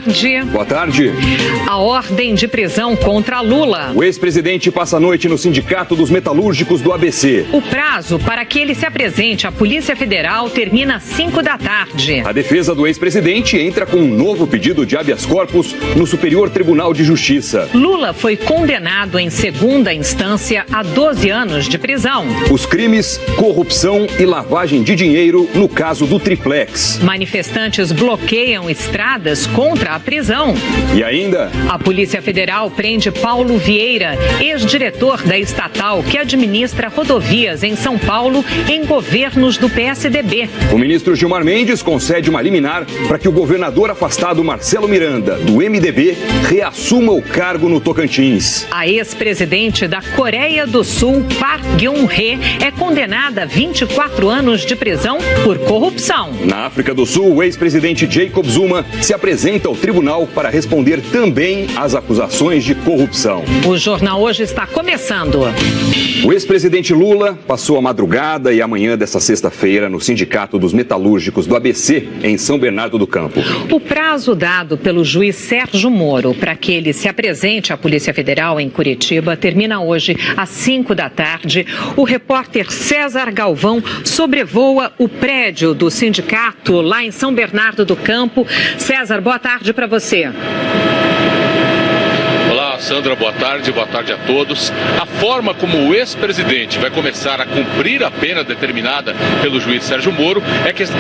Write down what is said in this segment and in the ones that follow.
tarde. Boa tarde. A ordem de prisão contra Lula. O ex-presidente passa a noite no Sindicato dos Metalúrgicos do ABC. O prazo para que ele se apresente à Polícia Federal termina às 5 da tarde. A defesa do ex-presidente entra com um novo pedido de habeas corpus no Superior Tribunal de Justiça. Lula foi condenado em segunda instância a 12 anos de prisão. Os crimes, corrupção e lavagem de dinheiro no caso do Triplex. Manifestantes bloqueiam estradas contra a prisão. E ainda, a Polícia Federal prende Paulo Vieira, ex-diretor da estatal que administra rodovias em São Paulo em governos do PSDB. O ministro Gilmar Mendes concede uma liminar para que o governador afastado Marcelo Miranda, do MDB, reassuma o cargo no Tocantins. A ex-presidente da Coreia do Sul, Park Geun-hye, é condenada a 24 anos de prisão por corrupção. Na África do Sul, o ex-presidente Jacob Zuma se apresenta ao tribunal para responder também às acusações de corrupção. O Jornal Hoje está começando. O ex-presidente Lula passou a madrugada e a manhã desta sexta-feira no Sindicato dos Metalúrgicos do ABC, em São Bernardo do Campo. O prazo dado pelo juiz Sérgio Moro para que ele se apresente à Polícia Federal em Curitiba termina hoje às 5 da tarde. O repórter César Galvão sobrevoa o prédio do sindicato lá em São Bernardo do Campo. César, boa tarde para você. Olá, Sandra, boa tarde a todos. A forma como o ex-presidente vai começar a cumprir a pena determinada pelo juiz Sérgio Moro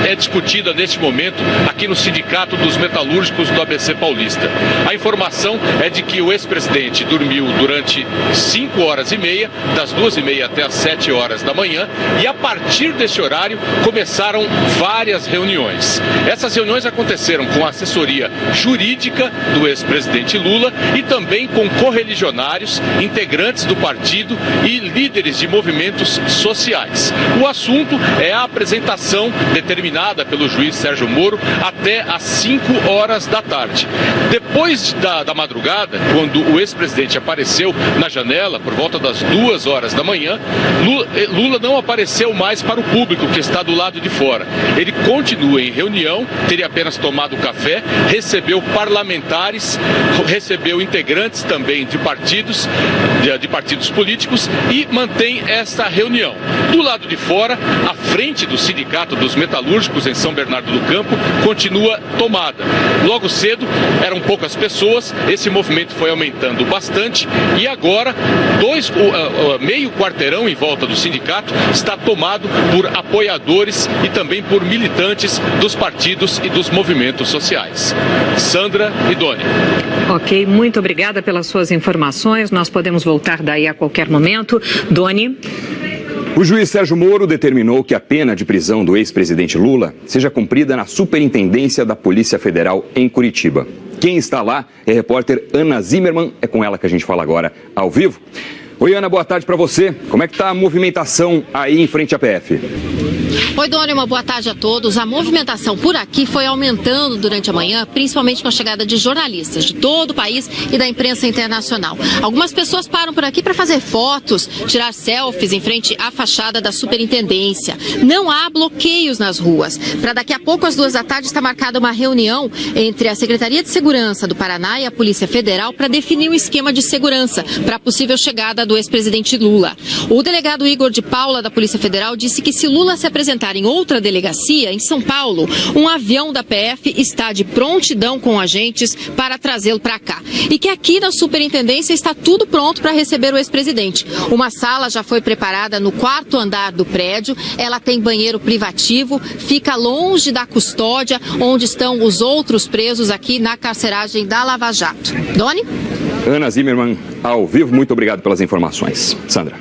é discutida neste momento aqui no Sindicato dos Metalúrgicos do ABC Paulista. A informação é de que o ex-presidente dormiu durante 5 horas e meia, das 2h30 até as 7 horas da manhã, e a partir desse horário começaram várias reuniões. Essas reuniões aconteceram com a assessoria jurídica do ex-presidente Lula e também com correligionários, integrantes do partido e líderes de movimentos sociais. O assunto é a apresentação determinada pelo juiz Sérgio Moro até às 5 horas da tarde. Depois da madrugada, quando o ex-presidente apareceu na janela por volta das 2 horas da manhã, Lula não apareceu mais para o público que está do lado de fora. Ele continua em reunião, teria apenas tomado café, recebeu parlamentares, recebeu integrantes também de partidos políticos e mantém esta reunião. Do lado de fora, a frente do Sindicato dos Metalúrgicos em São Bernardo do Campo continua tomada. Logo cedo eram poucas pessoas, esse movimento foi aumentando bastante e agora meio quarteirão em volta do sindicato está tomado por apoiadores e também por militantes dos partidos e dos movimentos sociais. Sandra e Doni. Ok, muito obrigada pelas suas informações. Nós podemos voltar daí a qualquer momento. Doni. O juiz Sérgio Moro determinou que a pena de prisão do ex-presidente Lula seja cumprida na Superintendência da Polícia Federal em Curitiba. Quem está lá é a repórter Ana Zimmermann. É com ela que a gente fala agora ao vivo. Oi, Ana, boa tarde para você. Como é que está a movimentação aí em frente à PF? Oi, Doni, uma boa tarde a todos. A movimentação por aqui foi aumentando durante a manhã, principalmente com a chegada de jornalistas de todo o país e da imprensa internacional. Algumas pessoas param por aqui para fazer fotos, tirar selfies em frente à fachada da superintendência. Não há bloqueios nas ruas. Para daqui a pouco, às 2 da tarde, está marcada uma reunião entre a Secretaria de Segurança do Paraná e a Polícia Federal para definir um esquema de segurança para a possível chegada do ex-presidente Lula. O delegado Igor de Paula, da Polícia Federal, disse que se Lula se apresentar em outra delegacia, em São Paulo, um avião da PF está de prontidão com agentes para trazê-lo para cá. E que aqui na superintendência está tudo pronto para receber o ex-presidente. Uma sala já foi preparada no 4º andar do prédio, ela tem banheiro privativo, fica longe da custódia, onde estão os outros presos aqui na carceragem da Lava Jato. Doni? Ana Zimmermann, ao vivo, muito obrigado pelas informações. Sandra.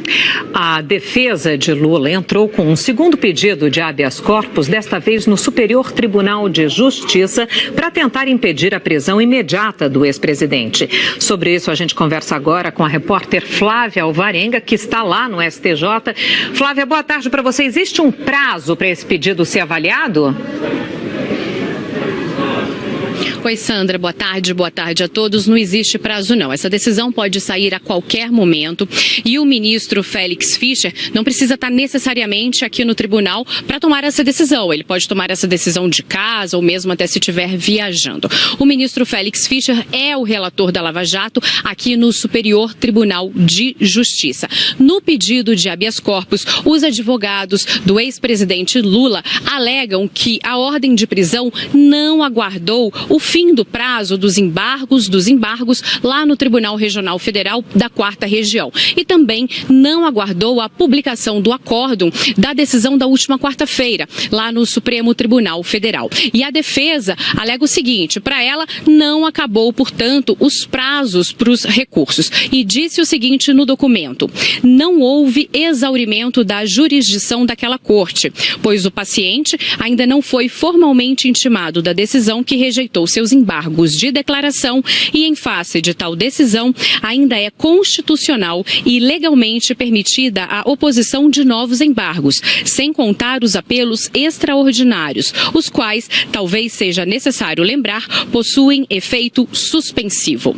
A defesa de Lula entrou com um segundo pedido de habeas corpus, desta vez no Superior Tribunal de Justiça, para tentar impedir a prisão imediata do ex-presidente. Sobre isso, a gente conversa agora com a repórter Flávia Alvarenga, que está lá no STJ. Flávia, boa tarde para você. Existe um prazo para esse pedido ser avaliado? Oi, Sandra, boa tarde a todos. Não existe prazo não, essa decisão pode sair a qualquer momento e o ministro Félix Fischer não precisa estar necessariamente aqui no tribunal para tomar essa decisão. Ele pode tomar essa decisão de casa ou mesmo até se estiver viajando. O ministro Félix Fischer é o relator da Lava Jato aqui no Superior Tribunal de Justiça. No pedido de habeas corpus, os advogados do ex-presidente Lula alegam que a ordem de prisão não aguardou o fim do prazo dos embargos lá no Tribunal Regional Federal da 4ª Região. E também não aguardou a publicação do acórdão da decisão da última quarta-feira, lá no Supremo Tribunal Federal. E a defesa alega o seguinte: para ela não acabou, portanto, os prazos para os recursos. E disse o seguinte no documento: não houve exaurimento da jurisdição daquela corte, pois o paciente ainda não foi formalmente intimado da decisão que rejeitou seus embargos de declaração e, em face de tal decisão, ainda é constitucional e legalmente permitida a oposição de novos embargos, sem contar os apelos extraordinários, os quais, talvez seja necessário lembrar, possuem efeito suspensivo.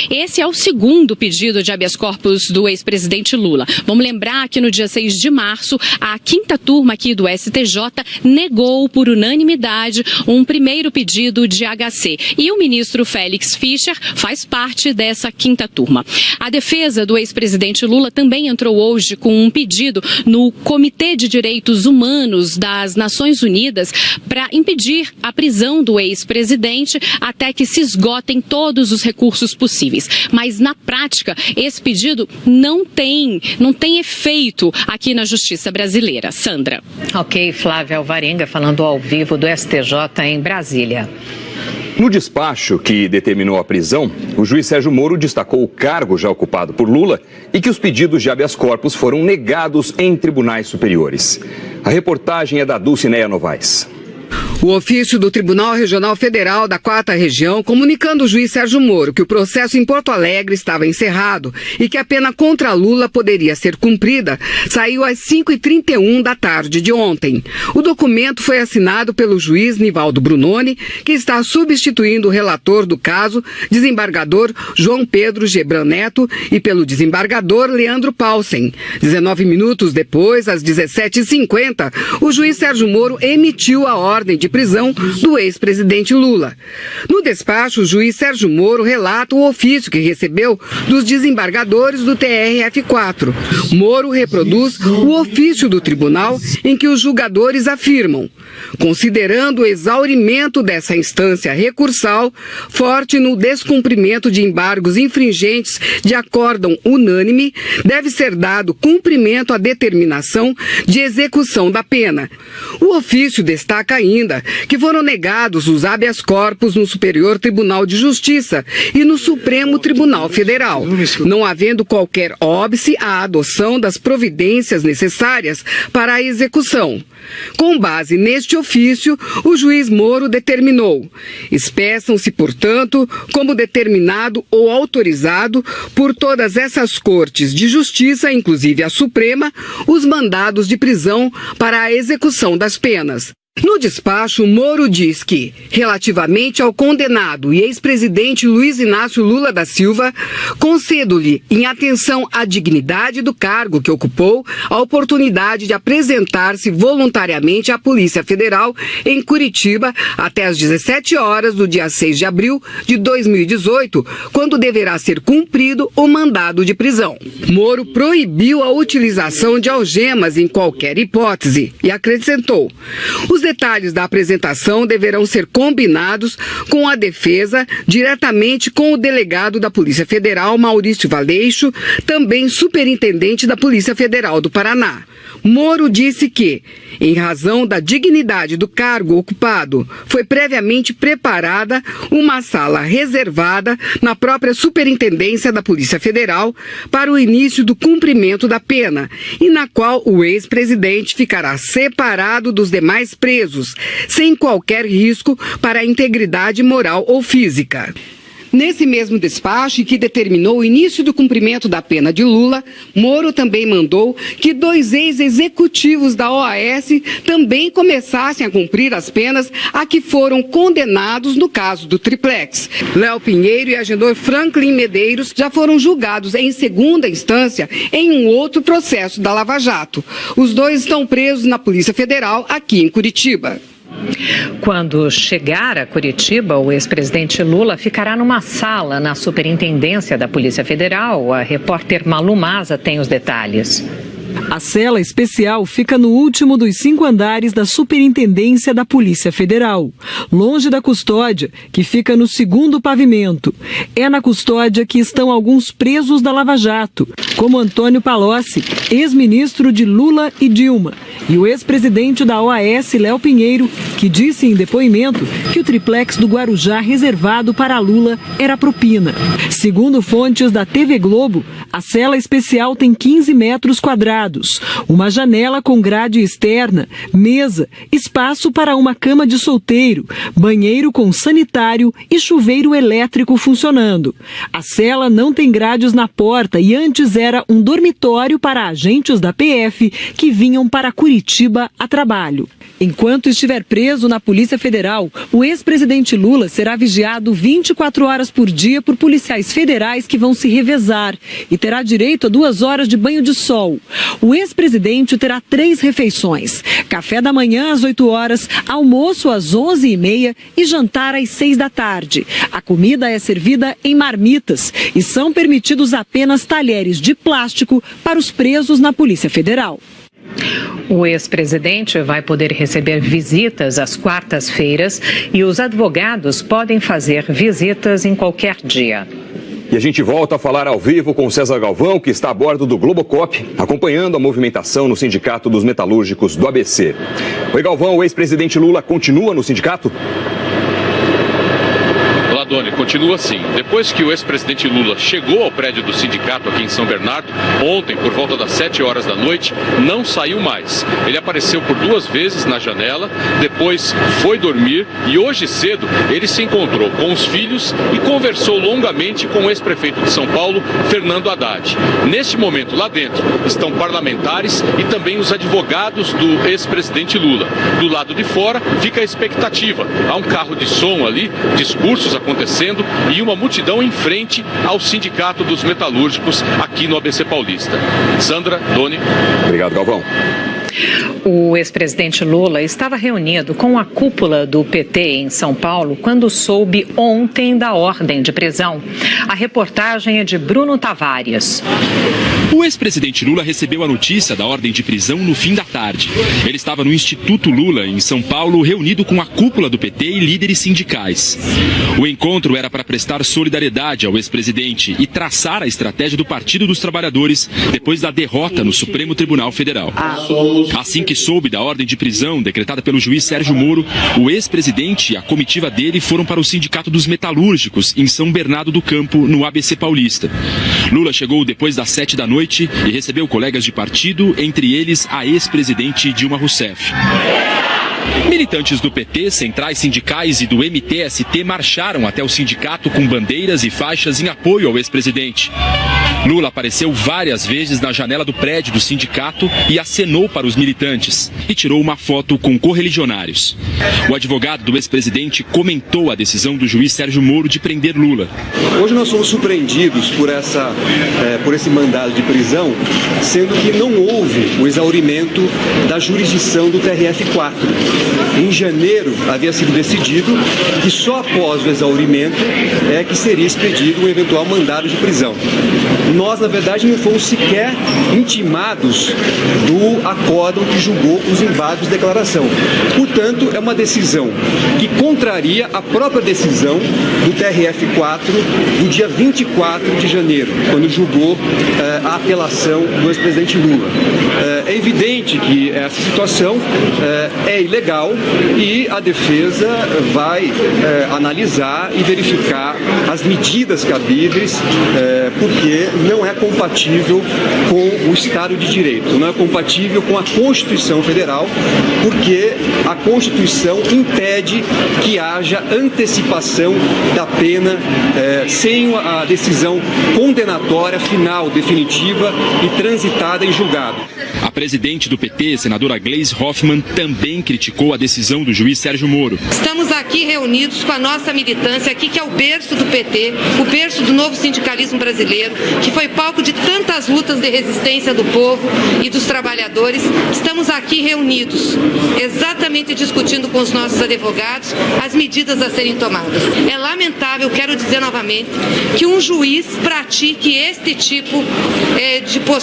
Esse é o segundo pedido de habeas corpus do ex-presidente Lula. Vamos lembrar que no dia 6 de março, a 5ª turma aqui do STJ negou por unanimidade um primeiro pedido de HC. E o ministro Félix Fischer faz parte dessa 5ª turma. A defesa do ex-presidente Lula também entrou hoje com um pedido no Comitê de Direitos Humanos das Nações Unidas para impedir a prisão do ex-presidente até que se esgotem todos os recursos possíveis. Mas, na prática, esse pedido não tem efeito aqui na justiça brasileira. Sandra. Ok, Flávia Alvarenga falando ao vivo do STJ em Brasília. No despacho que determinou a prisão, o juiz Sérgio Moro destacou o cargo já ocupado por Lula e que os pedidos de habeas corpus foram negados em tribunais superiores. A reportagem é da Dulcineia Novaes. O ofício do Tribunal Regional Federal da 4ª Região comunicando ao juiz Sérgio Moro que o processo em Porto Alegre estava encerrado e que a pena contra Lula poderia ser cumprida saiu às 5h31 da tarde de ontem. O documento foi assinado pelo juiz Nivaldo Brunoni, que está substituindo o relator do caso, desembargador João Pedro Gebran Neto, e pelo desembargador Leandro Paulsen. 19 minutos depois, às 17h50, o juiz Sérgio Moro emitiu a ordem de prisão do ex-presidente Lula. No despacho, o juiz Sérgio Moro relata o ofício que recebeu dos desembargadores do TRF4. Moro reproduz o ofício do tribunal em que os julgadores afirmam: considerando o exaurimento dessa instância recursal, forte no descumprimento de embargos infringentes de acórdão unânime, deve ser dado cumprimento à determinação de execução da pena. O ofício destaca ainda que foram negados os habeas corpus no Superior Tribunal de Justiça e no Supremo Tribunal Federal, não havendo qualquer óbice à adoção das providências necessárias para a execução. Com base neste ofício, o juiz Moro determinou: expressam-se, portanto, como determinado ou autorizado por todas essas cortes de justiça, inclusive a Suprema, os mandados de prisão para a execução das penas. No despacho, Moro diz que, relativamente ao condenado e ex-presidente Luiz Inácio Lula da Silva, concedo-lhe, em atenção à dignidade do cargo que ocupou, a oportunidade de apresentar-se voluntariamente à Polícia Federal em Curitiba até às 17 horas do dia 6 de abril de 2018, quando deverá ser cumprido o mandado de prisão. Moro proibiu a utilização de algemas em qualquer hipótese e acrescentou: os detalhes da apresentação deverão ser combinados com a defesa diretamente com o delegado da Polícia Federal, Maurício Valeixo, também superintendente da Polícia Federal do Paraná. Moro disse que, em razão da dignidade do cargo ocupado, foi previamente preparada uma sala reservada na própria Superintendência da Polícia Federal para o início do cumprimento da pena e na qual o ex-presidente ficará separado dos demais presos, sem qualquer risco para a integridade moral ou física. Nesse mesmo despacho, que determinou o início do cumprimento da pena de Lula, Moro também mandou que 2 ex-executivos da OAS também começassem a cumprir as penas a que foram condenados no caso do Triplex. Léo Pinheiro e agendor Franklin Medeiros já foram julgados em segunda instância em um outro processo da Lava Jato. Os dois estão presos na Polícia Federal aqui em Curitiba. Quando chegar a Curitiba, o ex-presidente Lula ficará numa sala na Superintendência da Polícia Federal. A repórter Malu Maza tem os detalhes. A cela especial fica no último dos 5 andares da Superintendência da Polícia Federal, longe da custódia, que fica no 2º pavimento. É na custódia que estão alguns presos da Lava Jato, como Antônio Palocci, ex-ministro de Lula e Dilma, e o ex-presidente da OAS, Léo Pinheiro, que disse em depoimento que o triplex do Guarujá reservado para Lula era propina. Segundo fontes da TV Globo, a cela especial tem 15 metros quadrados, uma janela com grade externa, mesa, espaço para uma cama de solteiro, banheiro com sanitário e chuveiro elétrico funcionando. A cela não tem grades na porta e antes era um dormitório para agentes da PF que vinham para Curitiba a trabalho. Enquanto estiver preso na Polícia Federal, o ex-presidente Lula será vigiado 24 horas por dia por policiais federais que vão se revezar e terá direito a 2 horas de banho de sol. O ex-presidente terá 3 refeições: café da manhã às 8 horas, almoço às 11h30 e jantar às 6 da tarde. A comida é servida em marmitas e são permitidos apenas talheres de plástico para os presos na Polícia Federal. O ex-presidente vai poder receber visitas às quartas-feiras e os advogados podem fazer visitas em qualquer dia. E a gente volta a falar ao vivo com César Galvão, que está a bordo do Globocop, acompanhando a movimentação no Sindicato dos Metalúrgicos do ABC. Oi, Galvão, o ex-presidente Lula continua no sindicato? Doni, continua assim. Depois que o ex-presidente Lula chegou ao prédio do sindicato aqui em São Bernardo, ontem, por volta das 7 horas da noite, não saiu mais. Ele apareceu por 2 vezes na janela, depois foi dormir e hoje cedo ele se encontrou com os filhos e conversou longamente com o ex-prefeito de São Paulo, Fernando Haddad. Neste momento, lá dentro, estão parlamentares e também os advogados do ex-presidente Lula. Do lado de fora, fica a expectativa. Há um carro de som ali, discursos acontecendo e uma multidão em frente ao Sindicato dos Metalúrgicos aqui no ABC Paulista. Sandra, Doni. Obrigado, Galvão. O ex-presidente Lula estava reunido com a cúpula do PT em São Paulo quando soube ontem da ordem de prisão. A reportagem é de Bruno Tavares. O ex-presidente Lula recebeu a notícia da ordem de prisão no fim da tarde. Ele estava no Instituto Lula, em São Paulo, reunido com a cúpula do PT e líderes sindicais. O encontro era para prestar solidariedade ao ex-presidente e traçar a estratégia do Partido dos Trabalhadores depois da derrota no Supremo Tribunal Federal. Assim que soube da ordem de prisão decretada pelo juiz Sérgio Moro, o ex-presidente e a comitiva dele foram para o Sindicato dos Metalúrgicos, em São Bernardo do Campo, no ABC Paulista. Lula chegou depois das 7 da noite e recebeu colegas de partido, entre eles a ex-presidente Dilma Rousseff. Militantes do PT, centrais sindicais e do MTST marcharam até o sindicato com bandeiras e faixas em apoio ao ex-presidente. Lula apareceu várias vezes na janela do prédio do sindicato e acenou para os militantes e tirou uma foto com correligionários. O advogado do ex-presidente comentou a decisão do juiz Sérgio Moro de prender Lula. Hoje nós somos surpreendidos por esse mandado de prisão, sendo que não houve o exaurimento da jurisdição do TRF4. Em janeiro havia sido decidido que só após o exaurimento é que seria expedido um eventual mandado de prisão. Nós, na verdade, não fomos sequer intimados do acórdão que julgou os embargos de declaração. Portanto, é uma decisão que contraria a própria decisão do TRF4 do dia 24 de janeiro, quando julgou a apelação do ex-presidente Lula. É evidente que essa situação é ilegal e a defesa vai analisar e verificar as medidas cabíveis, porque não é compatível com o Estado de Direito, não é compatível com a Constituição Federal, porque a Constituição impede que haja antecipação da pena sem a decisão condenatória final, definitiva e transitada em julgado. A presidente do PT, senadora Gleisi Hoffmann, também criticou a decisão do juiz Sérgio Moro. Estamos aqui reunidos com a nossa militância aqui, que é o berço do PT, o berço do novo sindicalismo brasileiro, que foi palco de tantas lutas de resistência do povo e dos trabalhadores. Estamos aqui reunidos, exatamente discutindo com os nossos advogados as medidas a serem tomadas. É lamentável, quero dizer novamente, que um juiz pratique este tipo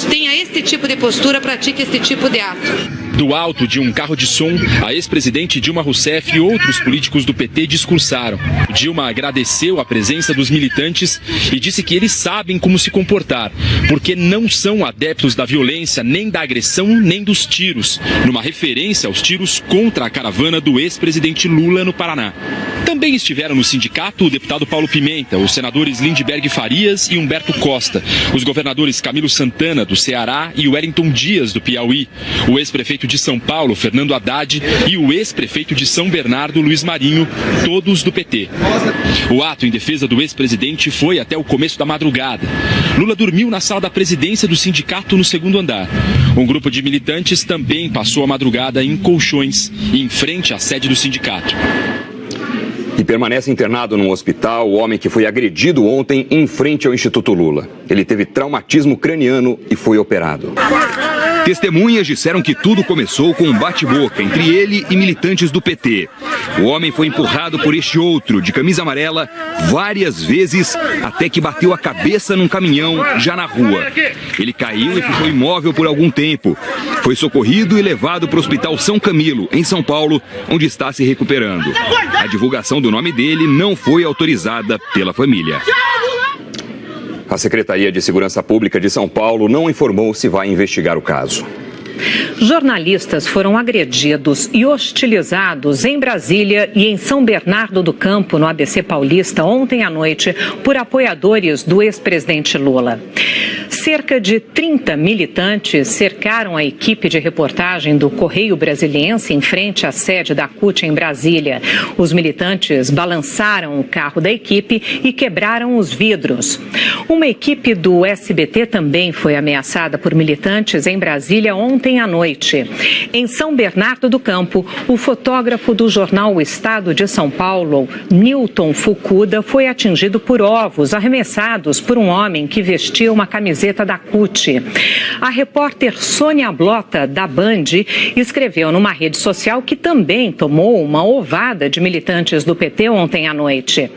tenha este tipo de postura, pratique este tipo de ato. Do alto de um carro de som, a ex-presidente Dilma Rousseff e outros políticos do PT discursaram. Dilma agradeceu a presença dos militantes e disse que eles sabem como se comportar, porque não são adeptos da violência, nem da agressão, nem dos tiros, numa referência aos tiros contra a caravana do ex-presidente Lula no Paraná. Também estiveram no sindicato o deputado Paulo Pimenta, os senadores Lindbergh Farias e Humberto Costa, os governadores Camilo Santana, do Ceará, e Wellington Dias, do Piauí, o ex-prefeito de São Paulo, Fernando Haddad, e o ex-prefeito de São Bernardo, Luiz Marinho, todos do PT. O ato em defesa do ex-presidente foi até o começo da madrugada. Lula dormiu na sala da presidência do sindicato no segundo andar. Um grupo de militantes também passou a madrugada em colchões, em frente à sede do sindicato. E permanece internado num hospital o homem que foi agredido ontem em frente ao Instituto Lula. Ele teve traumatismo craniano e foi operado. Testemunhas disseram que tudo começou com um bate-boca entre ele e militantes do PT. O homem foi empurrado por este outro, de camisa amarela, várias vezes, até que bateu a cabeça num caminhão já na rua. Ele caiu e ficou imóvel por algum tempo. Foi socorrido e levado para o Hospital São Camilo, em São Paulo, onde está se recuperando. A divulgação do nome dele não foi autorizada pela família. A Secretaria de Segurança Pública de São Paulo não informou se vai investigar o caso. Jornalistas foram agredidos e hostilizados em Brasília e em São Bernardo do Campo, no ABC Paulista, ontem à noite, por apoiadores do ex-presidente Lula. Cerca de 30 militantes cercaram a equipe de reportagem do Correio Brasiliense em frente à sede da CUT em Brasília. Os militantes balançaram o carro da equipe e quebraram os vidros. Uma equipe do SBT também foi ameaçada por militantes em Brasília ontem à noite. Em São Bernardo do Campo, o fotógrafo do jornal O Estado de São Paulo, Newton Fukuda, foi atingido por ovos arremessados por um homem que vestia uma camiseta da CUT. A repórter Sônia Blota, da Band, escreveu numa rede social que também tomou uma ovada de militantes do PT ontem à noite.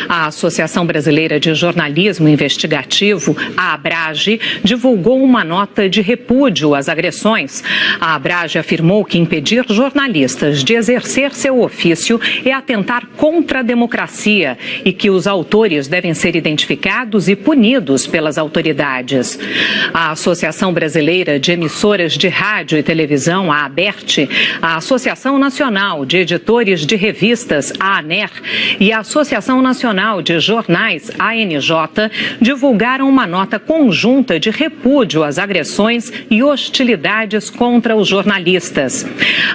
A Associação Brasileira de Jornalismo Investigativo, a ABRAGE, divulgou uma nota de repúdio às agressões. A ABRAGE afirmou que impedir jornalistas de exercer seu ofício é atentar contra a democracia e que os autores devem ser identificados e punidos pelas autoridades. A Associação Brasileira de Emissoras de Rádio e Televisão, a ABERT, a Associação Nacional de Editores de Revistas, a ANER, e a Associação Nacional de Jornais, a ANJ, divulgaram uma nota conjunta de repúdio às agressões e hostilidades contra os jornalistas.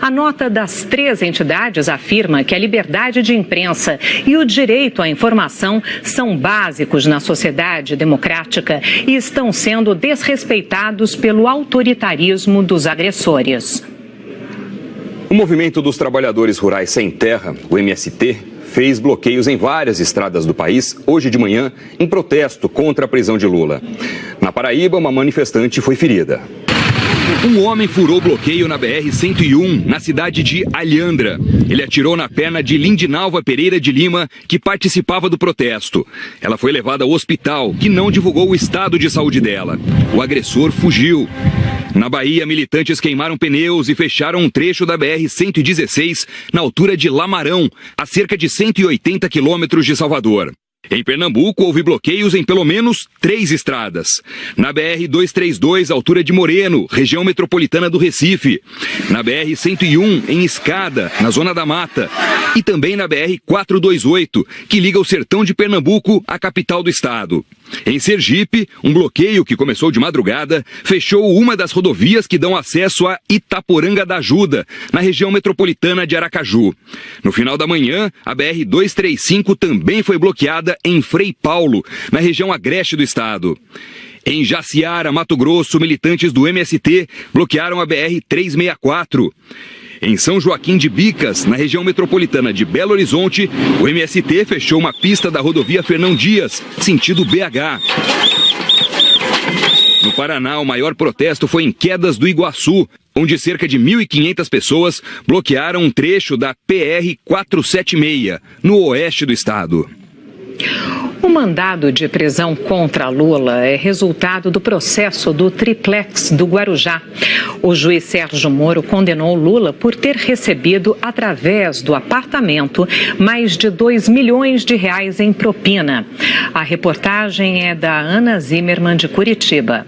A nota das três entidades afirma que a liberdade de imprensa e o direito à informação são básicos na sociedade democrática e estão sendo desrespeitados pelo autoritarismo dos agressores. O Movimento dos Trabalhadores Rurais Sem Terra, o MST, fez bloqueios em várias estradas do país hoje de manhã em protesto contra a prisão de Lula. Na Paraíba, uma manifestante foi ferida. Um homem furou o bloqueio na BR-101, na cidade de Alhandra. Ele atirou na perna de Lindinalva Pereira de Lima, que participava do protesto. Ela foi levada ao hospital, que não divulgou o estado de saúde dela. O agressor fugiu. Na Bahia, militantes queimaram pneus e fecharam um trecho da BR-116 na altura de Lamarão, a cerca de 180 quilômetros de Salvador. Em Pernambuco, houve bloqueios em pelo menos 3 estradas. Na BR-232, altura de Moreno, região metropolitana do Recife. Na BR-101, em Escada, na Zona da Mata. E também na BR-428, que liga o sertão de Pernambuco à capital do estado. Em Sergipe, um bloqueio que começou de madrugada fechou uma das rodovias que dão acesso a Itaporanga da Ajuda, na região metropolitana de Aracaju. No final da manhã, a BR-235 também foi bloqueada em Frei Paulo, na região agreste do estado. Em Jaciara, Mato Grosso, militantes do MST bloquearam a BR-364. Em São Joaquim de Bicas, na região metropolitana de Belo Horizonte, o MST fechou uma pista da rodovia Fernão Dias, sentido BH. No Paraná, o maior protesto foi em Quedas do Iguaçu, onde cerca de 1.500 pessoas bloquearam um trecho da PR-476, no oeste do estado. O mandado de prisão contra Lula é resultado do processo do triplex do Guarujá. O juiz Sérgio Moro condenou Lula por ter recebido, através do apartamento, mais de R$2 milhões em propina. A reportagem é da Ana Zimmermann, de Curitiba.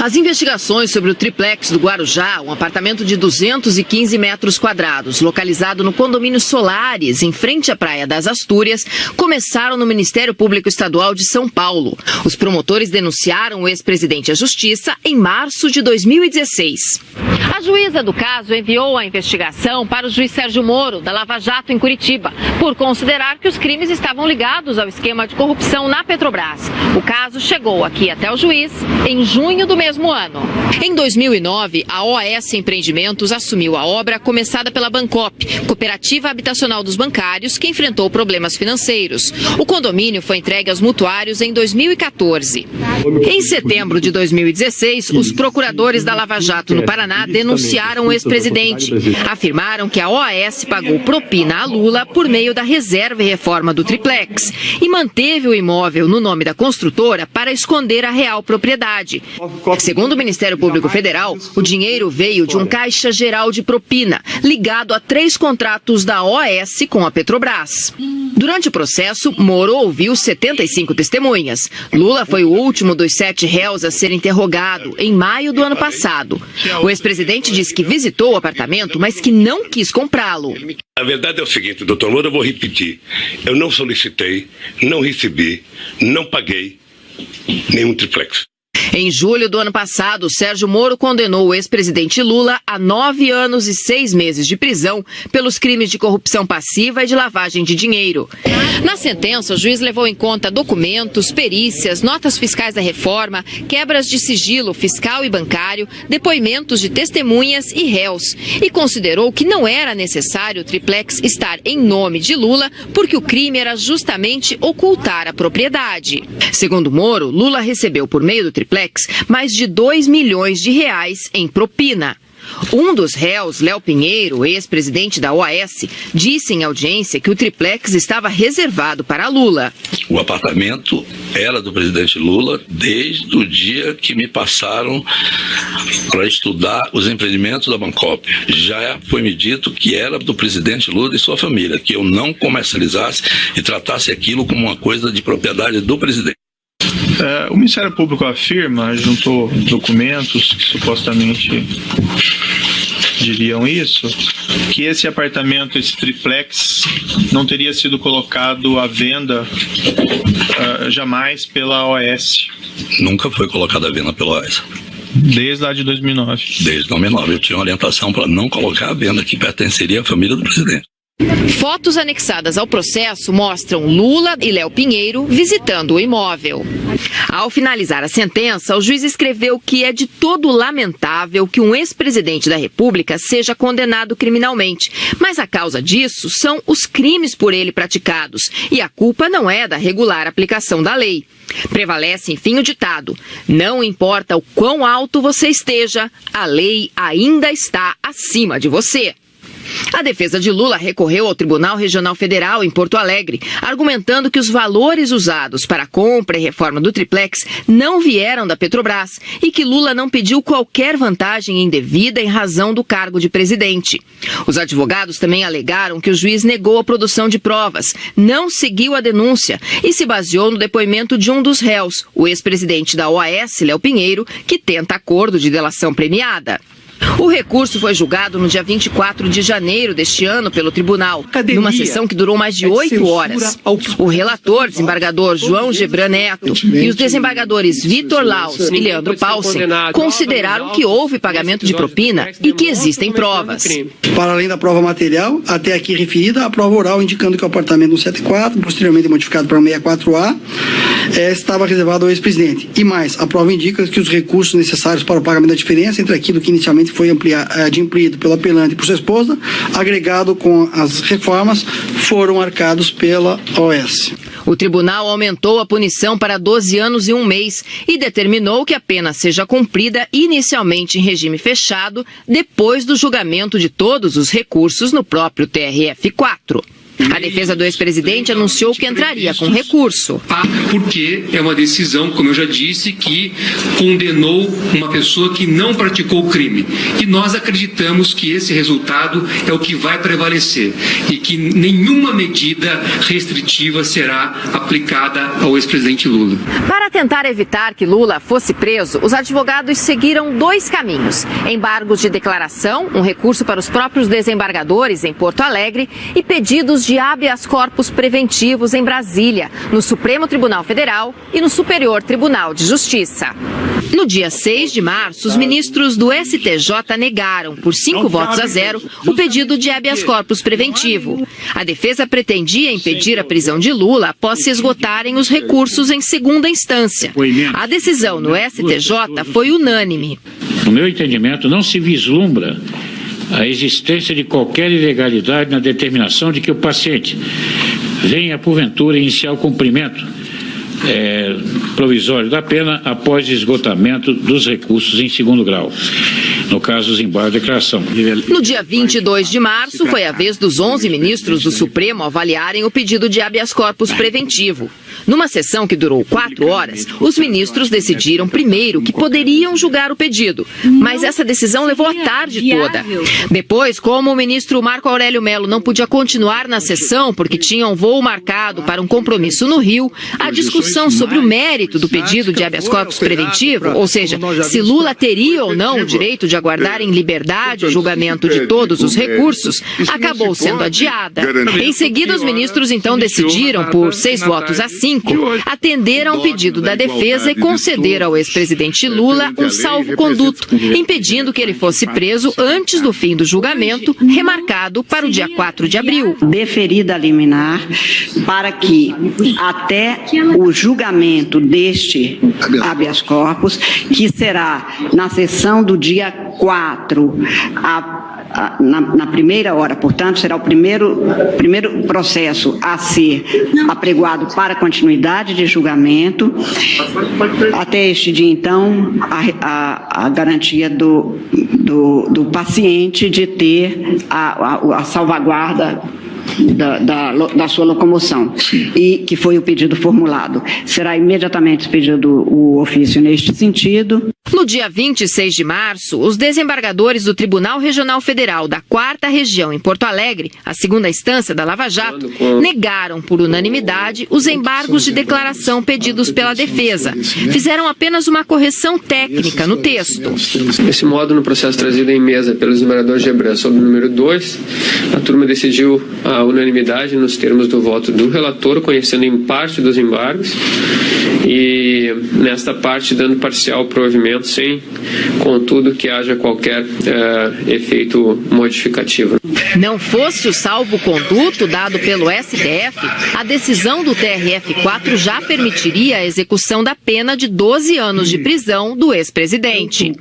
As investigações sobre o triplex do Guarujá, um apartamento de 215 metros quadrados, localizado no condomínio Solares, em frente à Praia das Astúrias, começaram no Ministério Público Estadual de São Paulo. Os promotores denunciaram o ex-presidente à Justiça em março de 2016. A juíza do caso enviou a investigação para o juiz Sérgio Moro, da Lava Jato, em Curitiba, por considerar que os crimes estavam ligados ao esquema de corrupção na Petrobras. O caso chegou aqui até o juiz em junho do mesmo ano. Em 2009, a OAS Empreendimentos assumiu a obra começada pela Bancop, Cooperativa Habitacional dos Bancários, que enfrentou problemas financeiros. O condomínio foi entregue aos mutuários em 2014. Em setembro de 2016, os procuradores da Lava Jato no Paraná denunciaram o ex-presidente. Afirmaram que a OAS pagou propina a Lula por meio da reserva e reforma do triplex e manteve o imóvel no nome da construtora para esconder a real propriedade. Segundo o Ministério Público Federal, o dinheiro veio de um caixa geral de propina, ligado a 3 contratos da OAS com a Petrobras. Durante o processo, Moro ouviu 75 testemunhas. Lula foi o último dos 7 réus a ser interrogado, em maio do ano passado. O ex-presidente disse que visitou o apartamento, mas que não quis comprá-lo. A verdade é o seguinte, doutor Lula, eu vou repetir. Eu não solicitei, não recebi, não paguei nenhum triplex. Em julho do ano passado, Sérgio Moro condenou o ex-presidente Lula a 9 anos e 6 meses de prisão pelos crimes de corrupção passiva e de lavagem de dinheiro. Na sentença, o juiz levou em conta documentos, perícias, notas fiscais da reforma, quebras de sigilo fiscal e bancário, depoimentos de testemunhas e réus, e considerou que não era necessário o triplex estar em nome de Lula, porque o crime era justamente ocultar a propriedade. Segundo Moro, Lula recebeu por meio do triplex mais de R$2 milhões em propina. Um dos réus, Léo Pinheiro, ex-presidente da OAS, disse em audiência que o triplex estava reservado para Lula. O apartamento era do presidente Lula desde o dia que me passaram para estudar os empreendimentos da Bancop. Já foi me dito que era do presidente Lula e sua família, que eu não comercializasse e tratasse aquilo como uma coisa de propriedade do presidente. O Ministério Público afirma, juntou documentos que supostamente diriam isso, que esse apartamento, esse triplex, não teria sido colocado à venda jamais pela OAS. Nunca foi colocado à venda pela OAS. Desde lá de 2009. Desde 2009. Eu tinha uma orientação para não colocar à venda, que pertenceria à família do presidente. Fotos anexadas ao processo mostram Lula e Léo Pinheiro visitando o imóvel. Ao finalizar a sentença, o juiz escreveu que é de todo lamentável que um ex-presidente da República seja condenado criminalmente, mas a causa disso são os crimes por ele praticados, e a culpa não é da regular aplicação da lei. Prevalece, enfim, o ditado: não importa o quão alto você esteja, a lei ainda está acima de você. A defesa de Lula recorreu ao Tribunal Regional Federal em Porto Alegre, argumentando que os valores usados para a compra e reforma do triplex não vieram da Petrobras e que Lula não pediu qualquer vantagem indevida em razão do cargo de presidente. Os advogados também alegaram que o juiz negou a produção de provas, não seguiu a denúncia e se baseou no depoimento de um dos réus, o ex-presidente da OAS, Léo Pinheiro, que tenta acordo de delação premiada. O recurso foi julgado no dia 24 de janeiro deste ano pelo tribunal, numa sessão que durou mais de 8 horas. O relator, desembargador João Gebran Neto, e os desembargadores Vitor Laus e Leandro Paulsen consideraram que houve pagamento de propina e que existem provas. Para além da prova material, até aqui referida, a prova oral indicando que o apartamento 174, posteriormente modificado para 64A, estava reservado ao ex-presidente. E mais, a prova indica que os recursos necessários para o pagamento da diferença entre aquilo que inicialmente foi adimplido pelo apelante e por sua esposa, agregado com as reformas, foram arcados pela OAS. O tribunal aumentou a punição para 12 anos e 1 mês e determinou que a pena seja cumprida inicialmente em regime fechado, depois do julgamento de todos os recursos no próprio TRF4. A defesa do ex-presidente anunciou que entraria com recurso. Porque é uma decisão, como eu já disse, que condenou uma pessoa que não praticou o crime. E nós acreditamos que esse resultado é o que vai prevalecer e que nenhuma medida restritiva será aplicada ao ex-presidente Lula. Para tentar evitar que Lula fosse preso, os advogados seguiram 2 caminhos: embargos de declaração, um recurso para os próprios desembargadores em Porto Alegre, e pedidos de habeas corpus preventivos em Brasília, no Supremo Tribunal Federal e no Superior Tribunal de Justiça. No dia 6 de março, os ministros do STJ negaram, por 5 votos a 0, o pedido de habeas corpus preventivo. A defesa pretendia impedir a prisão de Lula após se esgotarem os recursos em segunda instância. A decisão no STJ foi unânime. No meu entendimento, não se vislumbra a existência de qualquer ilegalidade na determinação de que o paciente venha, porventura, iniciar o cumprimento provisório da pena após esgotamento dos recursos em segundo grau. No caso, os embargos de declaração. No dia 22 de março, foi a vez dos 11 ministros do Supremo avaliarem o pedido de habeas corpus preventivo. Numa sessão que durou 4 horas, os ministros decidiram primeiro que poderiam julgar o pedido, mas essa decisão levou a tarde toda. Depois, como o ministro Marco Aurélio Mello não podia continuar na sessão porque tinha um voo marcado para um compromisso no Rio, a discussão sobre o mérito do pedido de habeas corpus preventivo, ou seja, se Lula teria ou não o direito de aguardar em liberdade o julgamento de todos os recursos, acabou sendo adiada. Em seguida, os ministros então decidiram, por 6 votos a 5, atender a um pedido da defesa e conceder ao ex-presidente Lula um salvo-conduto, impedindo que ele fosse preso antes do fim do julgamento, remarcado para o dia 4 de abril. Deferida a liminar para que até o julgamento deste habeas corpus, que será na sessão do dia 4, na primeira hora, portanto, será o primeiro processo a ser apregoado para continuidade de julgamento. Até este dia, então, a garantia do paciente de ter a salvaguarda da sua locomoção, e que foi o pedido formulado. Será imediatamente expedido o ofício neste sentido. No dia 26 de março, os desembargadores do Tribunal Regional Federal da 4ª Região em Porto Alegre, a segunda instância da Lava Jato, negaram por unanimidade os embargos de declaração pedidos pela defesa. Fizeram apenas uma correção técnica no texto. Desse modo, no processo trazido em mesa pelo desembargador Gebran sobre o número 2, a turma decidiu a unanimidade nos termos do voto do relator, conhecendo em parte dos embargos, e nesta parte dando parcial provimento, sem, contudo, que haja qualquer efeito modificativo. Não fosse o salvo-conduto dado pelo STF, a decisão do TRF4 já permitiria a execução da pena de 12 anos de prisão do ex-presidente.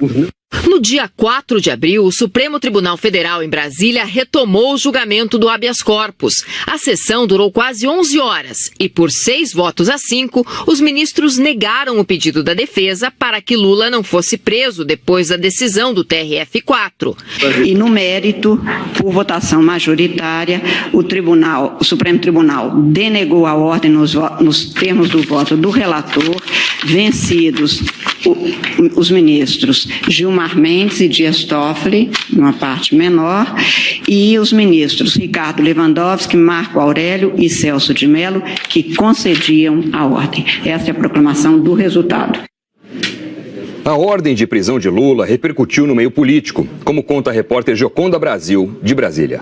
No dia 4 de abril, o Supremo Tribunal Federal em Brasília retomou o julgamento do habeas corpus. A sessão durou quase 11 horas e, por 6 votos a 5, os ministros negaram o pedido da defesa para que Lula não fosse preso depois da decisão do TRF4. E no mérito, por votação majoritária, o Supremo Tribunal denegou a ordem nos termos do voto do relator, vencidos os ministros Gilmar Mendes e Dias Toffoli, numa parte menor, e os ministros Ricardo Lewandowski, Marco Aurélio e Celso de Mello, que concediam a ordem. Essa é a proclamação do resultado. A ordem de prisão de Lula repercutiu no meio político, como conta a repórter Gioconda Brasil, de Brasília.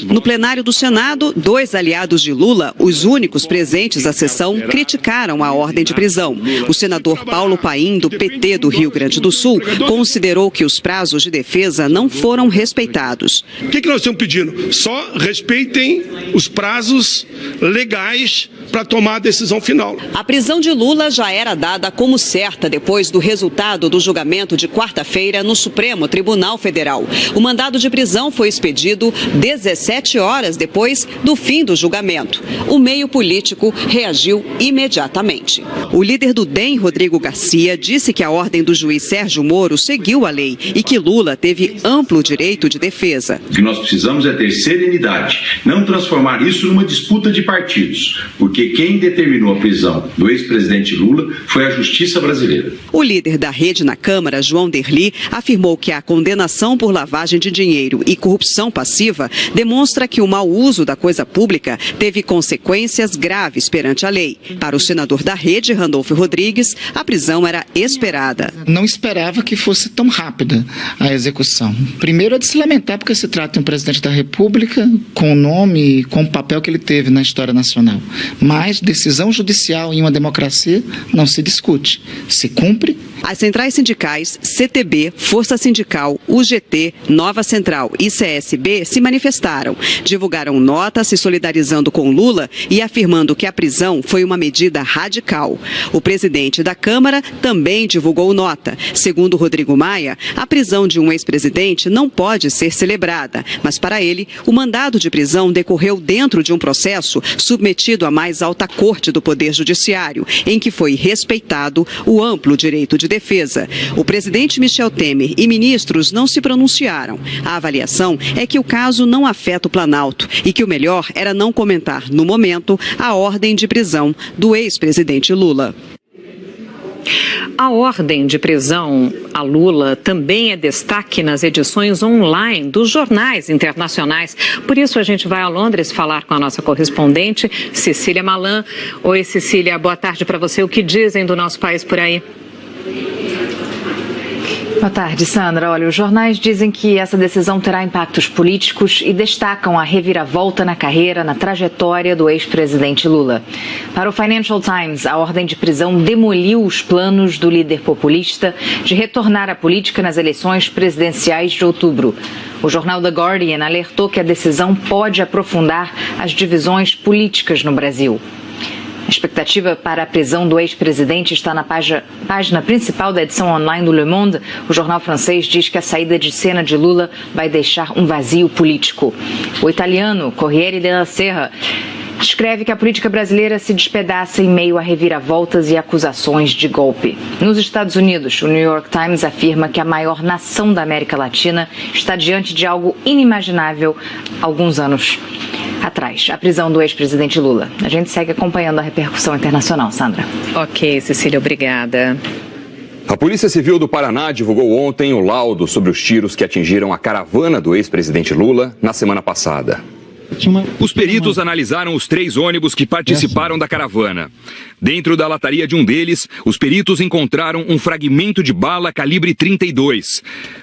No plenário do Senado, 2 aliados de Lula, os únicos presentes à sessão, criticaram a ordem de prisão. O senador Paulo Paim, do PT do Rio Grande do Sul, considerou que os prazos de defesa não foram respeitados. O que nós estamos pedindo? Só respeitem os prazos legais para tomar a decisão final. A prisão de Lula já era dada como certa depois do resultado do julgamento de quarta-feira no Supremo Tribunal Federal. O mandado de prisão foi expedido 17 horas depois do fim do julgamento. O meio político reagiu imediatamente. O líder do DEM, Rodrigo Garcia, disse que a ordem do juiz Sérgio Moro seguiu a lei e que Lula teve amplo direito de defesa. O que nós precisamos é ter serenidade, não transformar isso numa disputa de partidos, porque quem determinou a prisão do ex-presidente Lula foi a Justiça brasileira. O líder da rede na Câmara, João Derli, afirmou que a condenação por lavagem de dinheiro e corrupção passiva demonstra que o mau uso da coisa pública teve consequências graves perante a lei. Para o senador da rede, Randolfo Rodrigues, a prisão era esperada. Não esperava que fosse tão rápida a execução. Primeiro é de se lamentar porque se trata de um presidente da República com o nome e com o papel que ele teve na história nacional. Mas decisão judicial em uma democracia não se discute, se cumpre. As centrais sindicais, CTB, Força Sindical, UGT, Nova Central e CSB se manifestaram. Divulgaram nota se solidarizando com Lula e afirmando que a prisão foi uma medida radical. O presidente da Câmara também divulgou nota. Segundo Rodrigo Maia, a prisão de um ex-presidente não pode ser celebrada, mas para ele, o mandado de prisão decorreu dentro de um processo submetido à mais alta corte do Poder Judiciário, em que foi respeitado o amplo direito de defesa. O presidente Michel Temer e ministros não se pronunciaram. A avaliação é que o caso não afeta o Planalto e que o melhor era não comentar, no momento, a ordem de prisão do ex-presidente Lula. A ordem de prisão a Lula também é destaque nas edições online dos jornais internacionais. Por isso a gente vai a Londres falar com a nossa correspondente, Cecília Malan. Oi, Cecília, boa tarde para você. O que dizem do nosso país por aí? Boa tarde, Sandra. Olha, os jornais dizem que essa decisão terá impactos políticos e destacam a reviravolta na carreira, na trajetória do ex-presidente Lula. Para o Financial Times, a ordem de prisão demoliu os planos do líder populista de retornar à política nas eleições presidenciais de outubro. O jornal The Guardian alertou que a decisão pode aprofundar as divisões políticas no Brasil. A expectativa para a prisão do ex-presidente está na página principal da edição online do Le Monde. O jornal francês diz que a saída de cena de Lula vai deixar um vazio político. O italiano Corriere della Sera escreve que a política brasileira se despedaça em meio a reviravoltas e acusações de golpe. Nos Estados Unidos, o New York Times afirma que a maior nação da América Latina está diante de algo inimaginável há alguns anos atrás, a prisão do ex-presidente Lula. A gente segue acompanhando a repercussão internacional, Sandra. Ok, Cecília, obrigada. A Polícia Civil do Paraná divulgou ontem o laudo sobre os tiros que atingiram a caravana do ex-presidente Lula na semana passada. Os peritos analisaram os 3 ônibus que participaram da caravana. Dentro da lataria de um deles, os peritos encontraram um fragmento de bala calibre 32.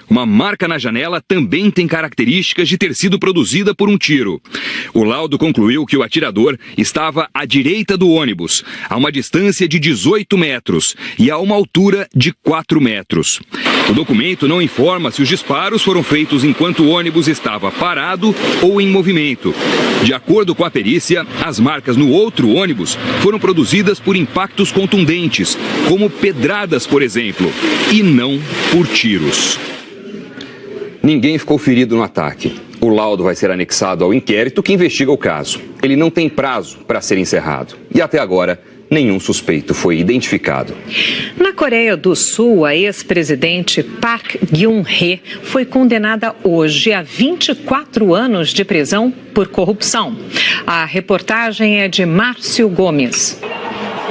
Uma marca na janela também tem características de ter sido produzida por um tiro. O laudo concluiu que o atirador estava à direita do ônibus, a uma distância de 18 metros e a uma altura de 4 metros. O documento não informa se os disparos foram feitos enquanto o ônibus estava parado ou em movimento. De acordo com a perícia, as marcas no outro ônibus foram produzidas por impactos contundentes, como pedradas, por exemplo, e não por tiros. Ninguém ficou ferido no ataque. O laudo vai ser anexado ao inquérito que investiga o caso. Ele não tem prazo para ser encerrado. E até agora, nenhum suspeito foi identificado. Na Coreia do Sul, a ex-presidente Park Geun-hye foi condenada hoje a 24 anos de prisão por corrupção. A reportagem é de Márcio Gomes.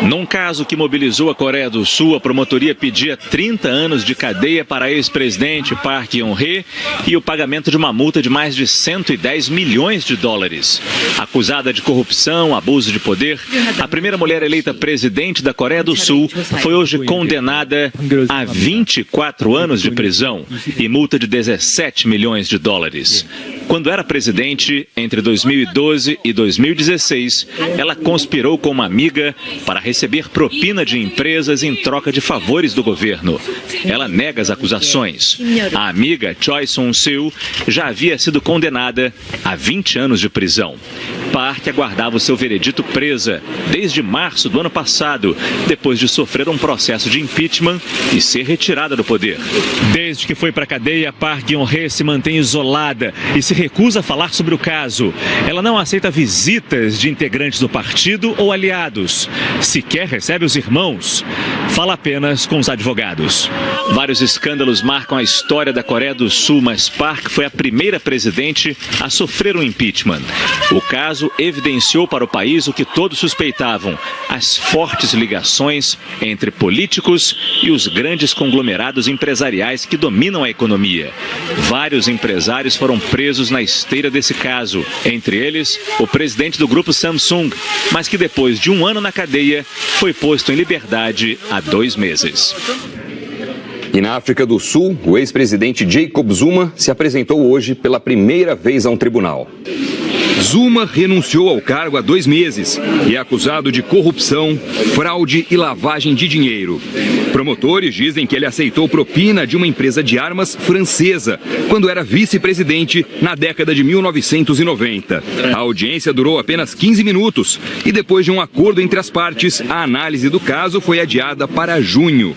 Num caso que mobilizou a Coreia do Sul, a promotoria pedia 30 anos de cadeia para ex-presidente Park Geun-hye e o pagamento de uma multa de mais de 110 milhões de dólares. Acusada de corrupção, abuso de poder, a primeira mulher eleita presidente da Coreia do Sul foi hoje condenada a 24 anos de prisão e multa de 17 milhões de dólares. Quando era presidente, entre 2012 e 2016, ela conspirou com uma amiga para receber propina de empresas em troca de favores do governo. Ela nega as acusações. A amiga, Choi Sun-sil, já havia sido condenada a 20 anos de prisão. Park aguardava o seu veredito presa desde março do ano passado, depois de sofrer um processo de impeachment e ser retirada do poder. Desde que foi para a cadeia, Park Geun-hye se mantém isolada e se recusa a falar sobre o caso. Ela não aceita visitas de integrantes do partido ou aliados. Sequer recebe os irmãos. Fala apenas com os advogados. Vários escândalos marcam a história da Coreia do Sul, mas Park foi a primeira presidente a sofrer um impeachment. O caso evidenciou para o país o que todos suspeitavam: as fortes ligações entre políticos e os grandes conglomerados empresariais que dominam a economia. Vários empresários foram presos na esteira desse caso, entre eles o presidente do grupo Samsung, mas que depois de um ano na cadeia foi posto em liberdade há 2 meses. E na África do Sul, o ex-presidente Jacob Zuma se apresentou hoje pela primeira vez a um tribunal. Zuma renunciou ao cargo há 2 meses e é acusado de corrupção, fraude e lavagem de dinheiro. Promotores dizem que ele aceitou propina de uma empresa de armas francesa quando era vice-presidente na década de 1990. A audiência durou apenas 15 minutos e depois de um acordo entre as partes, a análise do caso foi adiada para junho.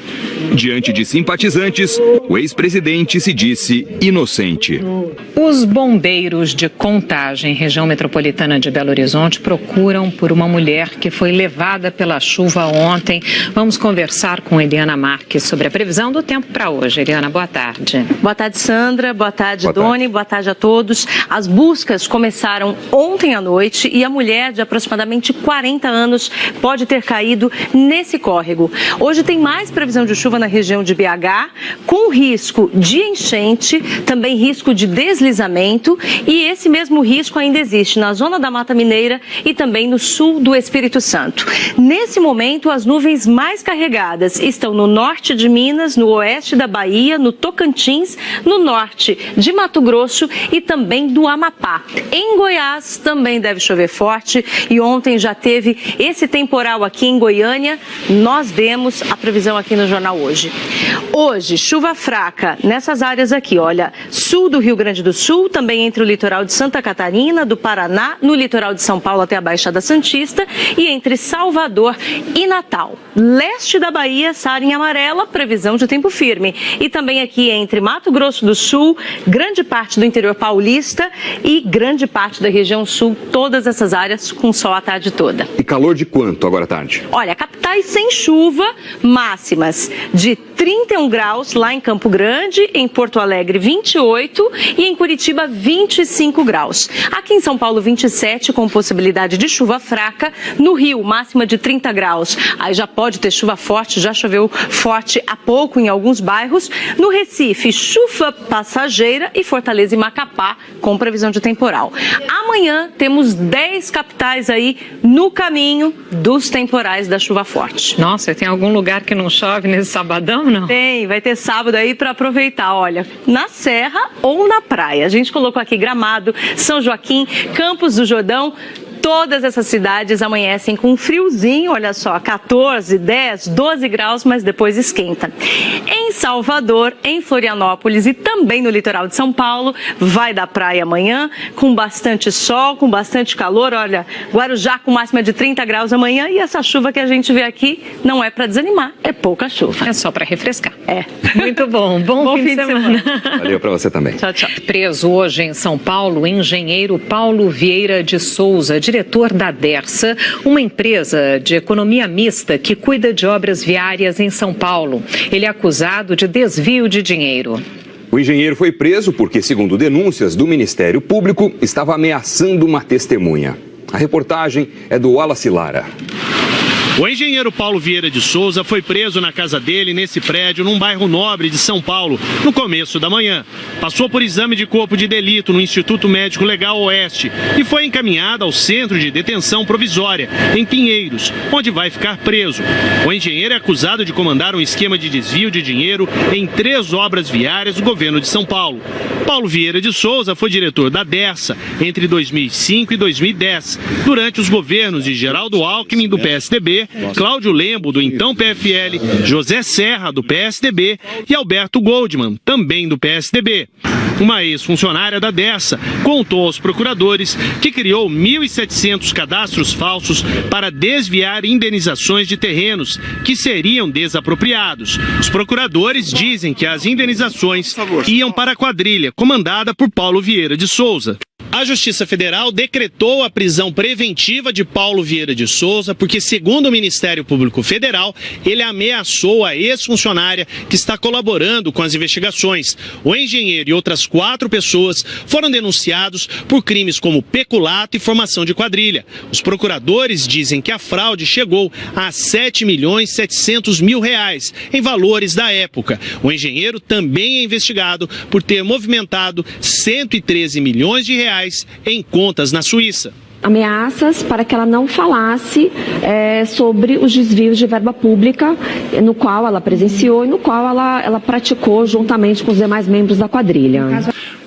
Diante de simpatizantes, o ex-presidente se disse inocente. Os bombeiros de Contagem, região metropolitana de Belo Horizonte, procuram por uma mulher que foi levada pela chuva ontem. Vamos conversar com Eliana Marques sobre a previsão do tempo para hoje. Eliana, boa tarde. Boa tarde, Sandra. Boa tarde, Doni. Boa tarde a todos. As buscas começaram ontem à noite e a mulher de aproximadamente 40 anos pode ter caído nesse córrego. Hoje tem mais previsão de chuva na região de BH, com risco de enchente, também risco de deslizamento, e esse mesmo risco ainda existe na zona da Mata Mineira e também no sul do Espírito Santo. Nesse momento, as nuvens mais carregadas estão no norte de Minas, no oeste da Bahia, no Tocantins, no norte de Mato Grosso e também do Amapá. Em Goiás também deve chover forte e ontem já teve esse temporal aqui em Goiânia. Nós demos a previsão aqui no Jornal Hoje. Hoje, chuva fraca nessas áreas aqui, olha, sul do Rio Grande do Sul, também entre o litoral de Santa Catarina, do Paraná, no litoral de São Paulo até a Baixada Santista e entre Salvador e Natal. Leste da Bahia, área em amarela, previsão de tempo firme. E também aqui entre Mato Grosso do Sul, grande parte do interior paulista e grande parte da região sul, todas essas áreas com sol a tarde toda. E calor de quanto agora à tarde? Olha, capitais sem chuva, máximas de 31 graus lá em Campo Grande, em Porto Alegre 28 e em Curitiba 25 graus. Aqui em São Paulo 27 com possibilidade de chuva fraca, no Rio máxima de 30 graus. Aí já pode ter chuva forte, já choveu forte há pouco em alguns bairros. No Recife, chuva passageira e Fortaleza e Macapá com previsão de temporal. Amanhã temos 10 capitais aí no caminho dos temporais da chuva forte. Nossa, tem algum lugar que não chove nesse sabadão, não? Tem, vai ter sábado aí para aproveitar, olha, na serra ou na praia. A gente colocou aqui Gramado, São Joaquim, Campos do Jordão. Todas essas cidades amanhecem com um friozinho, olha só, 14, 10, 12 graus, mas depois esquenta. Em Salvador, em Florianópolis e também no litoral de São Paulo, vai da praia amanhã, com bastante sol, com bastante calor. Olha, Guarujá com máxima de 30 graus amanhã e essa chuva que a gente vê aqui não é para desanimar, é pouca chuva. É só para refrescar. É. Muito bom. Bom fim de semana. Valeu para você também. Tchau, tchau. Preso hoje em São Paulo, o engenheiro Paulo Vieira de Souza, diretor da Dersa, uma empresa de economia mista que cuida de obras viárias em São Paulo. Ele é acusado de desvio de dinheiro. O engenheiro foi preso porque, segundo denúncias do Ministério Público, estava ameaçando uma testemunha. A reportagem é do Wallace Lara. O engenheiro Paulo Vieira de Souza foi preso na casa dele, nesse prédio, num bairro nobre de São Paulo, no começo da manhã. Passou por exame de corpo de delito no Instituto Médico Legal Oeste e foi encaminhado ao Centro de Detenção Provisória, em Pinheiros, onde vai ficar preso. O engenheiro é acusado de comandar um esquema de desvio de dinheiro em 3 obras viárias do governo de São Paulo. Paulo Vieira de Souza foi diretor da Dersa entre 2005 e 2010, durante os governos de Geraldo Alckmin, do PSDB, Cláudio Lembo, do então PFL, José Serra, do PSDB e Alberto Goldman, também do PSDB. Uma ex-funcionária da Dersa contou aos procuradores que criou 1.700 cadastros falsos para desviar indenizações de terrenos que seriam desapropriados. Os procuradores dizem que as indenizações iam para a quadrilha comandada por Paulo Vieira de Souza. A Justiça Federal decretou a prisão preventiva de Paulo Vieira de Souza porque, segundo o Ministério Público Federal, ele ameaçou a ex-funcionária que está colaborando com as investigações. O engenheiro e outras 4 pessoas foram denunciados por crimes como peculato e formação de quadrilha. Os procuradores dizem que a fraude chegou a R$7.700.000 em valores da época. O engenheiro também é investigado por ter movimentado R$113 milhões em contas na Suíça. Ameaças para que ela não falasse sobre os desvios de verba pública no qual ela presenciou e no qual ela praticou juntamente com os demais membros da quadrilha.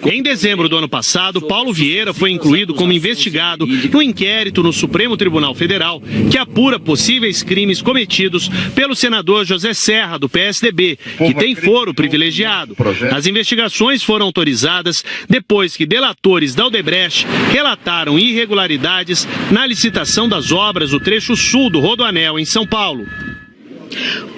Em dezembro do ano passado, Paulo Vieira foi incluído como investigado no inquérito no Supremo Tribunal Federal, que apura possíveis crimes cometidos pelo senador José Serra, do PSDB, que tem foro privilegiado. As investigações foram autorizadas depois que delatores da Odebrecht relataram irregularidades na licitação das obras do trecho sul do Rodoanel, em São Paulo.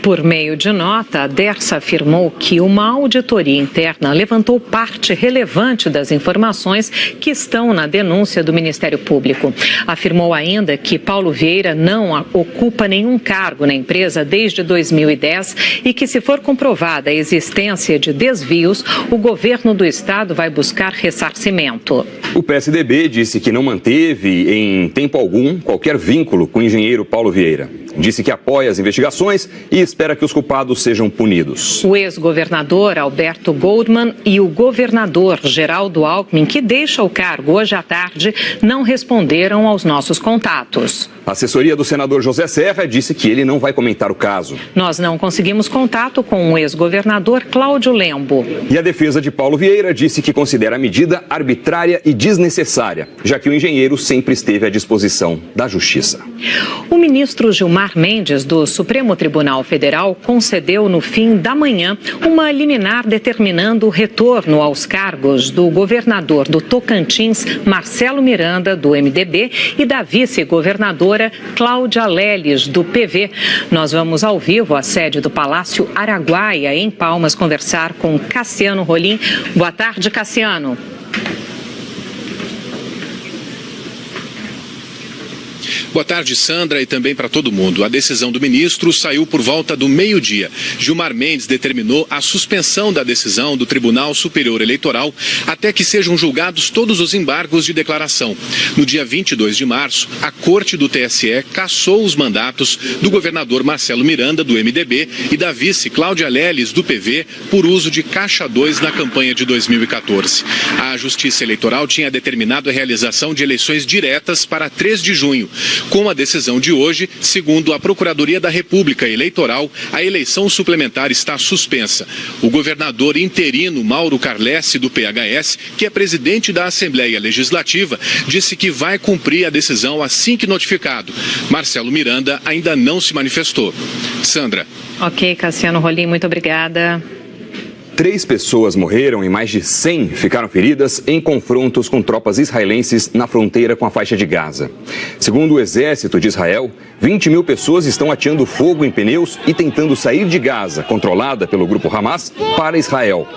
Por meio de nota, a Dersa afirmou que uma auditoria interna levantou parte relevante das informações que estão na denúncia do Ministério Público. Afirmou ainda que Paulo Vieira não ocupa nenhum cargo na empresa desde 2010 e que, se for comprovada a existência de desvios, o governo do estado vai buscar ressarcimento. O PSDB disse que não manteve, em tempo algum, qualquer vínculo com o engenheiro Paulo Vieira. Disse que apoia as investigações e espera que os culpados sejam punidos. O ex-governador Alberto Goldman e o governador Geraldo Alckmin, que deixa o cargo hoje à tarde, não responderam aos nossos contatos. A assessoria do senador José Serra disse que ele não vai comentar o caso. Nós não conseguimos contato com o ex-governador Cláudio Lembo. E a defesa de Paulo Vieira disse que considera a medida arbitrária e desnecessária, já que o engenheiro sempre esteve à disposição da Justiça. O ministro Gilmar Mendes, do Supremo Tribunal Federal, concedeu no fim da manhã uma liminar determinando o retorno aos cargos do governador do Tocantins, Marcelo Miranda, do MDB, e da vice-governadora Cláudia Leles, do PV. Nós vamos ao vivo à sede do Palácio Araguaia, em Palmas, conversar com Cassiano Rolim. Boa tarde, Cassiano. Boa tarde, Sandra, e também para todo mundo. A decisão do ministro saiu por volta do meio-dia. Gilmar Mendes determinou a suspensão da decisão do Tribunal Superior Eleitoral até que sejam julgados todos os embargos de declaração. No dia 22 de março, a Corte do TSE cassou os mandatos do governador Marcelo Miranda, do MDB, e da vice Cláudia Leles, do PV, por uso de Caixa 2 na campanha de 2014. A Justiça Eleitoral tinha determinado a realização de eleições diretas para 3 de junho. Com a decisão de hoje, segundo a Procuradoria da República Eleitoral, a eleição suplementar está suspensa. O governador interino Mauro Carlesse, do PHS, que é presidente da Assembleia Legislativa, disse que vai cumprir a decisão assim que notificado. Marcelo Miranda ainda não se manifestou. Sandra. Ok, Cassiano Rolim, muito obrigada. 3 pessoas morreram e mais de 100 ficaram feridas em confrontos com tropas israelenses na fronteira com a faixa de Gaza. Segundo o exército de Israel, 20 mil pessoas estão ateando fogo em pneus e tentando sair de Gaza, controlada pelo grupo Hamas, para Israel.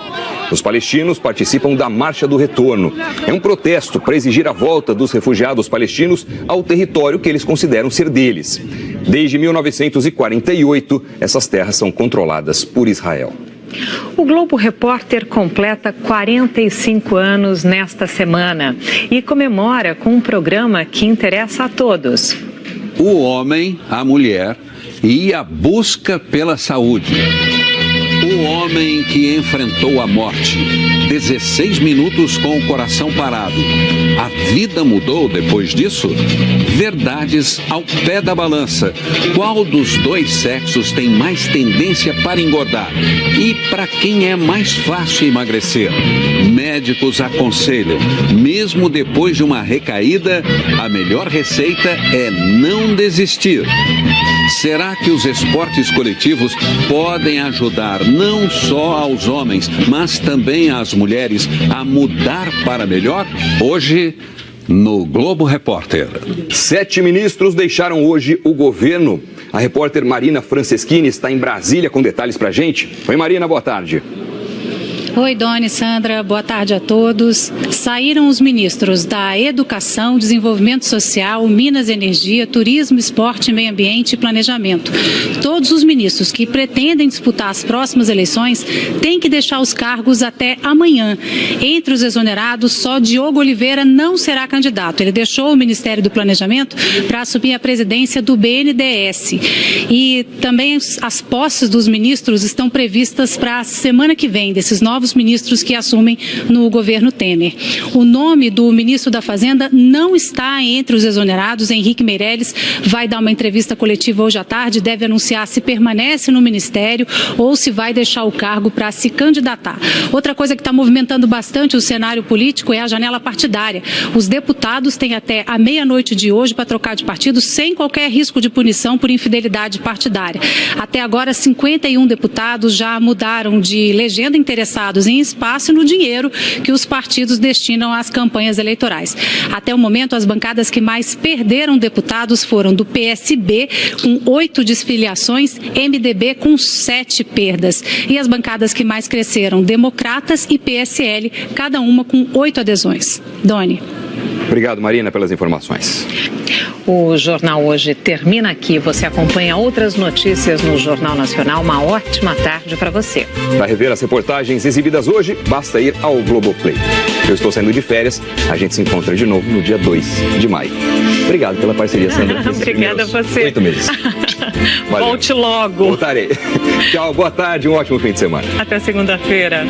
Os palestinos participam da Marcha do Retorno. É um protesto para exigir a volta dos refugiados palestinos ao território que eles consideram ser deles. Desde 1948, essas terras são controladas por Israel. O Globo Repórter completa 45 anos nesta semana e comemora com um programa que interessa a todos. O homem, a mulher, e a busca pela saúde. O homem que enfrentou a morte, 16 minutos com o coração parado. A vida mudou depois disso? Verdades ao pé da balança. Qual dos dois sexos tem mais tendência para engordar? E para quem é mais fácil emagrecer? Médicos aconselham, mesmo depois de uma recaída, a melhor receita é não desistir. Será que os esportes coletivos podem ajudar não só aos homens, mas também às mulheres a mudar para melhor? Hoje, no Globo Repórter. 7 ministros deixaram hoje o governo. A repórter Marina Franceschini está em Brasília com detalhes pra gente. Oi, Marina, boa tarde. Oi, Doni, Sandra, boa tarde a todos. Saíram os ministros da Educação, Desenvolvimento Social, Minas e Energia, Turismo, Esporte, Meio Ambiente e Planejamento. Todos os ministros que pretendem disputar as próximas eleições têm que deixar os cargos até amanhã. Entre os exonerados, só Diogo Oliveira não será candidato. Ele deixou o Ministério do Planejamento para assumir a presidência do BNDES. E também as posses dos ministros estão previstas para a semana que vem, desses novos ministros que assumem no governo Temer. O nome do ministro da Fazenda não está entre os exonerados. Henrique Meirelles vai dar uma entrevista coletiva hoje à tarde, deve anunciar se permanece no ministério ou se vai deixar o cargo para se candidatar. Outra coisa que está movimentando bastante o cenário político é a janela partidária. Os deputados têm até a meia-noite de hoje para trocar de partido sem qualquer risco de punição por infidelidade partidária. Até agora, 51 deputados já mudaram de legenda interessados em espaço e no dinheiro que os partidos destinam às campanhas eleitorais. Até o momento, as bancadas que mais perderam deputados foram do PSB, com 8 desfiliações, MDB com 7 perdas. E as bancadas que mais cresceram, Democratas e PSL, cada uma com 8 adesões. Doni. Obrigado, Marina, pelas informações. O Jornal Hoje termina aqui. Você acompanha outras notícias no Jornal Nacional. Uma ótima tarde para você. Para rever as reportagens exibidas hoje, basta ir ao Globoplay. Eu estou saindo de férias. A gente se encontra de novo no dia 2 de maio. Obrigado pela parceria, Sandra. Obrigada a você. 8 meses. Volte logo. Voltarei. Tchau, boa tarde, um ótimo fim de semana. Até segunda-feira.